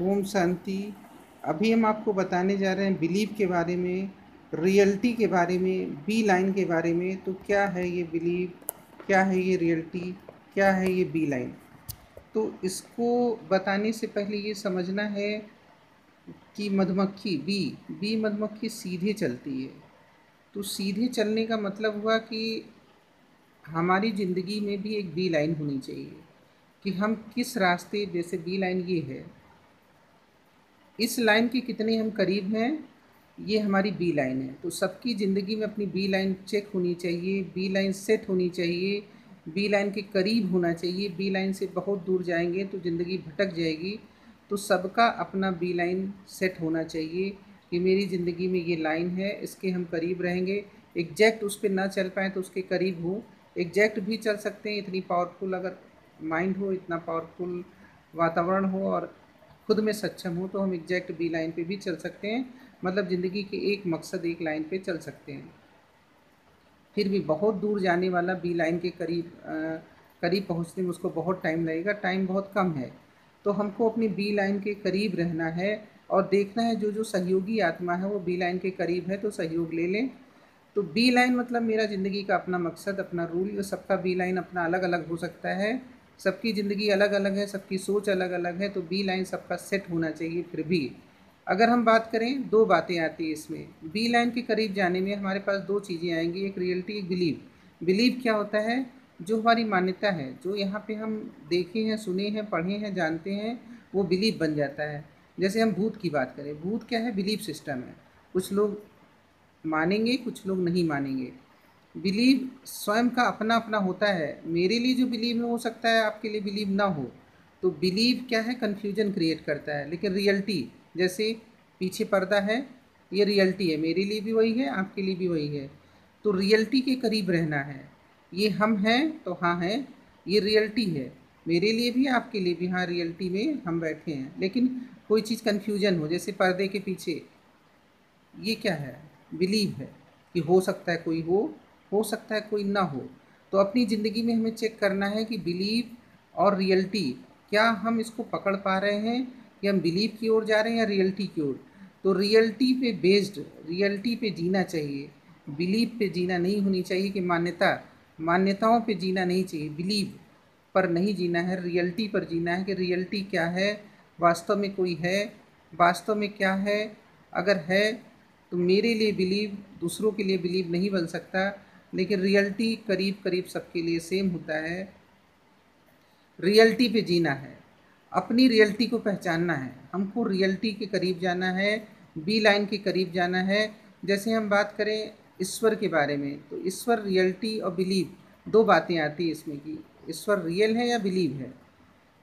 ओम शांति। अभी हम आपको बताने जा रहे हैं बिलीव के बारे में, रियलिटी के बारे में, बी लाइन के बारे में। तो क्या है ये बिलीव, क्या है ये रियलिटी, क्या है ये बी लाइन। तो इसको बताने से पहले ये समझना है कि मधुमक्खी बी मधुमक्खी सीधे चलती है। तो सीधे चलने का मतलब हुआ कि हमारी ज़िंदगी में भी एक बी लाइन होनी चाहिए कि हम किस रास्ते, जैसे बी लाइन ये है, इस लाइन के कितने हम करीब हैं, ये हमारी बी लाइन है। तो सबकी ज़िंदगी में अपनी बी लाइन चेक होनी चाहिए, बी लाइन सेट होनी चाहिए, बी लाइन के करीब होना चाहिए। बी लाइन से बहुत दूर जाएंगे तो ज़िंदगी भटक जाएगी। तो सबका अपना बी लाइन सेट होना चाहिए कि मेरी ज़िंदगी में ये लाइन है, इसके हम करीब रहेंगे। एग्जैक्ट उस पर ना चल पाएँ तो उसके करीब हो, एग्जैक्ट भी चल सकते हैं। इतनी पावरफुल अगर माइंड हो, इतना पावरफुल वातावरण हो और खुद में सक्षम हो तो हम एग्जैक्ट बी लाइन पे भी चल सकते हैं। मतलब ज़िंदगी के एक मकसद, एक लाइन पे चल सकते हैं। फिर भी बहुत दूर जाने वाला बी लाइन के करीब पहुंचने में उसको बहुत टाइम लगेगा, टाइम बहुत कम है। तो हमको अपनी बी लाइन के करीब रहना है और देखना है जो जो सहयोगी आत्मा है वो बी लाइन के करीब है तो सहयोग ले लें। तो बी लाइन मतलब मेरा ज़िंदगी का अपना मकसद, अपना रूल। ये सबका बी लाइन अपना अलग अलग हो सकता है, सबकी ज़िंदगी अलग अलग है, सबकी सोच अलग अलग है। तो बी लाइन सबका सेट होना चाहिए। फिर भी अगर हम बात करें, दो बातें आती हैं इसमें। बी लाइन के करीब जाने में हमारे पास दो चीज़ें आएंगी, एक रियलिटी, एक बिलीव। बिलीव क्या होता है? जो हमारी मान्यता है, जो यहाँ पे हम देखे हैं, सुने हैं, पढ़े हैं, जानते हैं, वो बिलीव बन जाता है। जैसे हम भूत की बात करें, भूत क्या है? बिलीव सिस्टम है। कुछ लोग मानेंगे, कुछ लोग नहीं मानेंगे। बिलीव स्वयं का अपना अपना होता है। मेरे लिए जो बिलीव है हो सकता है आपके लिए बिलीव ना हो। तो बिलीव क्या है? कन्फ्यूजन क्रिएट करता है। लेकिन रियलिटी, जैसे पीछे पर्दा है, ये रियलिटी है, मेरे लिए भी वही है, आपके लिए भी वही है। तो रियलिटी के करीब रहना है। ये हम हैं तो हाँ हैं, ये रियलिटी है, मेरे लिए भी आपके लिए भी। हाँ, रियलिटी में हम बैठे हैं, लेकिन कोई चीज़ कन्फ्यूजन हो, जैसे पर्दे के पीछे, ये क्या है? बिलीव है कि हो सकता है कोई हो सकता है कोई ना हो। तो अपनी ज़िंदगी में हमें चेक करना है कि बिलीव और रियलिटी, क्या हम इसको पकड़ पा रहे हैं कि हम बिलीव की ओर जा रहे हैं या रियलिटी की ओर। तो रियलिटी पे बेस्ड, रियलिटी पे जीना चाहिए, बिलीव पे जीना नहीं होनी चाहिए कि मान्यताओं पे जीना नहीं चाहिए। बिलीव पर नहीं जीना है, रियलिटी पर जीना है कि रियलिटी क्या है, वास्तव में कोई है, वास्तव में क्या है। अगर है तो मेरे लिए बिलीव दूसरों के लिए बिलीव नहीं बन सकता, लेकिन रियलिटी करीब करीब सबके लिए सेम होता है। रियलिटी पे जीना है, अपनी रियलिटी को पहचानना है, हमको रियलिटी के करीब जाना है, बी लाइन के करीब जाना है। जैसे हम बात करें ईश्वर के बारे में, तो ईश्वर, रियलिटी और बिलीव, दो बातें आती हैं इसमें कि ईश्वर रियल है या बिलीव है।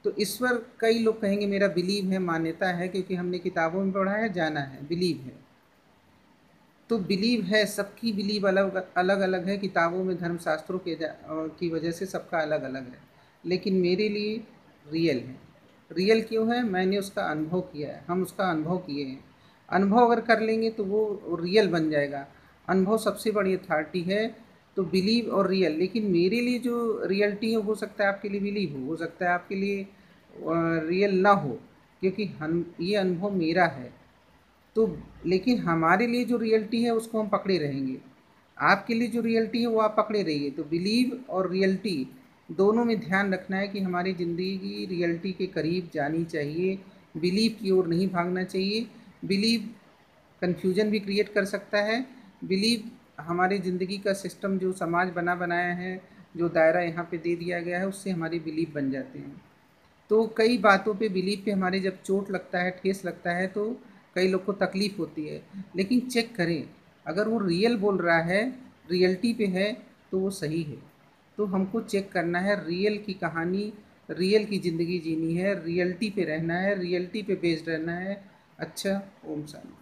तो ईश्वर, कई लोग कहेंगे मेरा बिलीव है, मान्यता है, क्योंकि हमने किताबों में पढ़ा है, जाना है, बिलीव है। तो बिलीव है, सबकी बिलीव अलग अलग अलग है, किताबों में धर्मशास्त्रों के की वजह से सबका अलग अलग है। लेकिन मेरे लिए रियल है। रियल क्यों है? मैंने उसका अनुभव किया है, हम उसका अनुभव किए हैं। अनुभव अगर कर लेंगे तो वो रियल बन जाएगा। अनुभव सबसे बड़ी अथॉरिटी है। तो बिलीव और रियल, लेकिन मेरे लिए जो रियलिटी है हो सकता है आपके लिए बिलीव हो सकता है आपके लिए रियल ना हो, क्योंकि हम, ये अनुभव मेरा है। तो लेकिन हमारे लिए जो रियलिटी है उसको हम पकड़े रहेंगे, आपके लिए जो रियलिटी है वो आप पकड़े रहिए। तो बिलीव और रियलिटी दोनों में ध्यान रखना है कि हमारी ज़िंदगी रियलिटी के करीब जानी चाहिए, बिलीव की ओर नहीं भागना चाहिए। बिलीव कन्फ्यूजन भी क्रिएट कर सकता है। बिलीव हमारी ज़िंदगी का सिस्टम, जो समाज बनाया है, जो दायरा यहाँ पे दे दिया गया है, उससे हमारे बिलीव बन जाते हैं। तो कई बातों पे, बिलीव पे हमारे जब चोट लगता है, ठेस लगता है, तो कई लोग को तकलीफ़ होती है। लेकिन चेक करें, अगर वो रियल बोल रहा है, रियलिटी पे है, तो वो सही है। तो हमको चेक करना है, रियल की कहानी, रियल की ज़िंदगी जीनी है, रियलिटी पे रहना है, रियलिटी पे बेस्ड रहना है। अच्छा, ओम शांति।